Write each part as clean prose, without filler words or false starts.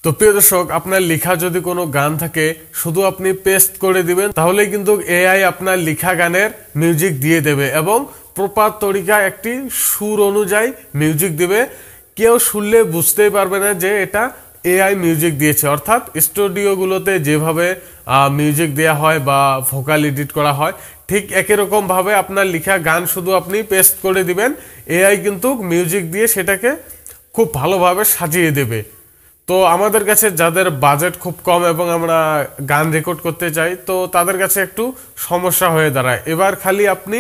তো প্রিয় দর্শক, আপনার লেখা যদি কোনো গান থাকে শুধু আপনি পেস্ট করে দিবেন, তাহলে কিন্তু এআই আপনার লেখা গানের মিউজিক দিয়ে দেবে এবং প্রপার তরিকা একটি সুর অনুযায়ী মিউজিক দিবে। কেউ শুনলে বুঝতেই পারবে না যে এটা এআই মিউজিক দিয়েছে। অর্থাৎ স্টুডিওগুলোতে যেভাবে মিউজিক দেওয়া হয় বা ভোকাল এডিট করা হয়, ঠিক একই রকম ভাবে আপনার লেখা গান শুধু আপনি পেস্ট করে দিবেন, এআই কিন্তু মিউজিক দিয়ে সেটাকে খুব ভালোভাবে সাজিয়ে দেবে। তো আমাদের কাছে যাদের বাজেট খুব কম এবং আমরা গান রেকর্ড করতে চাই, তো তাদের কাছে একটু সমস্যা হয়ে দাঁড়ায়। এবার খালি আপনি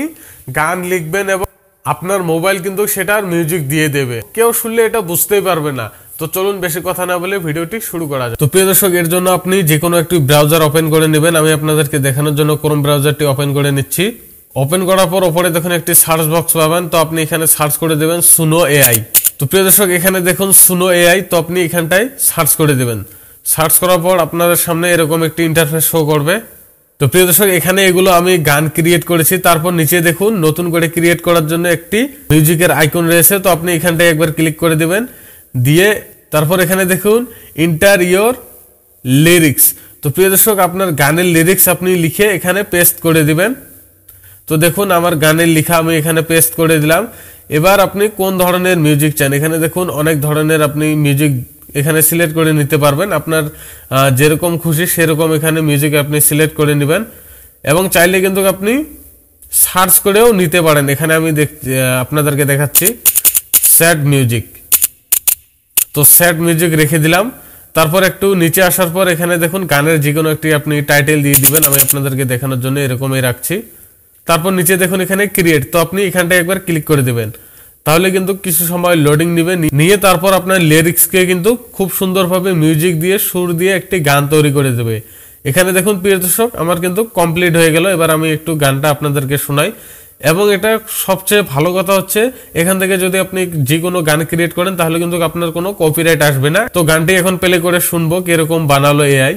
গান লিখবেন এবং আপনার মোবাইল কিন্তু সেটার মিউজিক দিয়ে দেবে, কেউ শুনলে এটা বুঝতেই পারবে না। তো চলুন বেশি কথা না বলে ভিডিওটি শুরু করা যাক। তো প্রিয় দর্শক, এর জন্য আপনি যে কোনো একটি ব্রাউজার ওপেন করে নেবেন। আমি আপনাদেরকে দেখানোর জন্য ক্রোম ব্রাউজারটি ওপেন করে নিচ্ছি। ওপেন করার পর ওপরে দেখুন একটি সার্চ বক্স পাবেন, তো আপনি এখানে সার্চ করে দেবেন সুনো এআই। তো প্রিয় দর্শক, এখানে দেখুন সুনো এআই, তো আপনি এখানটায় সার্চ করে দেবেন। সার্চ করার পর আপনাদের সামনে এরকম একটি ইন্টারফেস শো করবে। তো প্রিয় দর্শক, এখানে এগুলো আমি গান ক্রিয়েট করেছি। তারপর নিচে দেখুন নতুন করে ক্রিয়েট করার জন্য একটি মিউজিকের আইকন রয়েছে, তো আপনি এখানটায় একবার ক্লিক করে দিবেন। দিয়ে তারপর এখানে দেখুন ইন্টার ইয়োর লিরিক্স। তো প্রিয় দর্শক, আপনার গানের লিরিক্স আপনি লিখে এখানে পেস্ট করে দিবেন। তো দেখুন আমার গানের লেখা আমি এখানে পেস্ট করে দিলাম। এবার আপনি কোন ধরনের মিউজিক চান, এখানে দেখুন অনেক ধরনের আপনি মিউজিক এখানে সিলেক্ট করে নিতে পারবেন। আপনার যেরকম খুশি সেরকম এখানে মিউজিক আপনি সিলেক্ট করে নেবেন এবং চাইলে কিন্তু আপনি সার্চ করেও নিতে পারেন। এখানে আমি আপনাদেরকে দেখাচ্ছি স্যাড মিউজিক। তো স্যাড মিউজিক রেখে দিলাম। তারপর একটু নিচে আসার পর এখানে দেখুন গানের যে কোনো একটি আপনি টাইটেল দিয়ে দিবেন। আমি আপনাদেরকে দেখানোর জন্য এরকমই রাখছি। তারপর নিচে দেখুন এখানে ক্রিয়েট, তো আপনি এখানটায় একবার ক্লিক করে দিবেন। তাহলে কিন্তু কিছু সময় লোডিং নেবে, নিয়ে তারপর আপনার লিরিক্সকে কিন্তু খুব সুন্দরভাবে মিউজিক দিয়ে সুর দিয়ে একটি গান তৈরি করে দেবে। এখানে দেখুন প্রিয় দর্শক, আমার কিন্তু কমপ্লিট হয়ে গেল। এবার আমি একটু গানটা আপনাদেরকে শোনাই। এবং এটা সবচেয়ে ভালো কথা হচ্ছে, এখান থেকে যদি আপনি যে কোনো গান ক্রিয়েট করেন তাহলে কিন্তু আপনার কোনো কপিরাইট আসবে না। তো গানটি এখন প্লে করে শুনবো কিরকম বানালো এআই।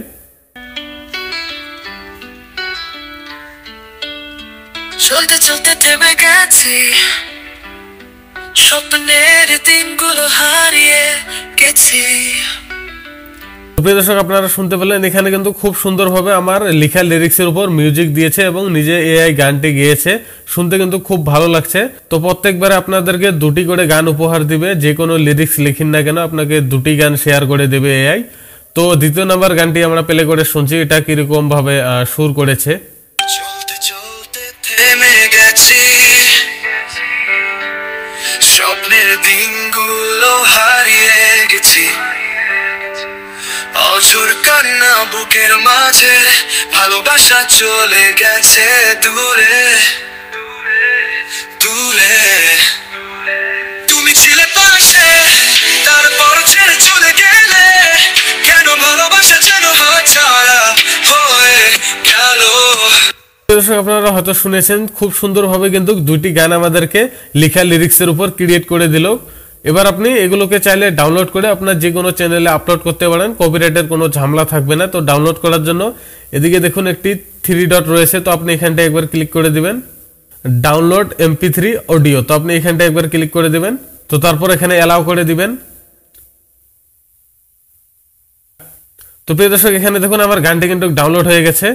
চলতে চলতে থেমে গেছি, স্বপ্নের দিনগুলো হারিয়ে গেছি। প্রিয় দর্শক, আপনারা শুনতে পেলেন এখানে কিন্তু খুব সুন্দরভাবে আমার লেখা লিরিক্সের উপর মিউজিক দিয়েছে এবং নিজে এআই গানটি গেয়েছে। শুনতে কিন্তু খুব ভালো লাগছে। তো প্রত্যেকবারে আপনাদেরকে দুটি করে গান উপহার দিবে, যে কোনো লিরিক্স লিখিন না কেন আপনাকে দুটি গান শেয়ার করে দেবে এআই। তো দ্বিতীয় নাম্বার গানটি আমরা প্লে করে শুনছি, এটা কিরকম ভাবে সুর করেছে। চলতে চলতে থেমে গেছি, স্বপ্নের দিনগুলো হারিয়ে গেছি। অঝোর কান্না বুকের মাঝে, ভালোবাসা চলে গেছে দূরে দূরে। তুমি ছিলে পাশে, তারপর ছেড়ে চলে গেলে, কেন ভালোবাসা যেন হাতছাড়া হয়ে গেল। দর্শক, আপনারা হয়তো শুনেছেন খুব সুন্দরভাবে কিন্তু দুইটি গান আমাদেরকে লেখা লিরিক্সের উপর ক্রিয়েট করে দিল। এবার আপনি এগুলোকে চাইলে ডাউনলোড করে আপনার যে কোনো চ্যানেলে আপলোড করতে পারেন, কপিরাইটের কোনো ঝামেলা থাকবে না। তো ডাউনলোড করার জন্য এদিকে দেখুন একটি 3 ডট রয়েছে, তো আপনি এখানটায় একবার ক্লিক করে দিবেন ডাউনলোড MP3 অডিও। তো আপনি এখানটায় একবার ক্লিক করে দিবেন। তো তারপর এখানে অ্যালাউ করে দিবেন। তো প্রিয় দর্শক, এখানে দেখুন আমার গানটি কিন্তু ডাউনলোড হয়ে গেছে।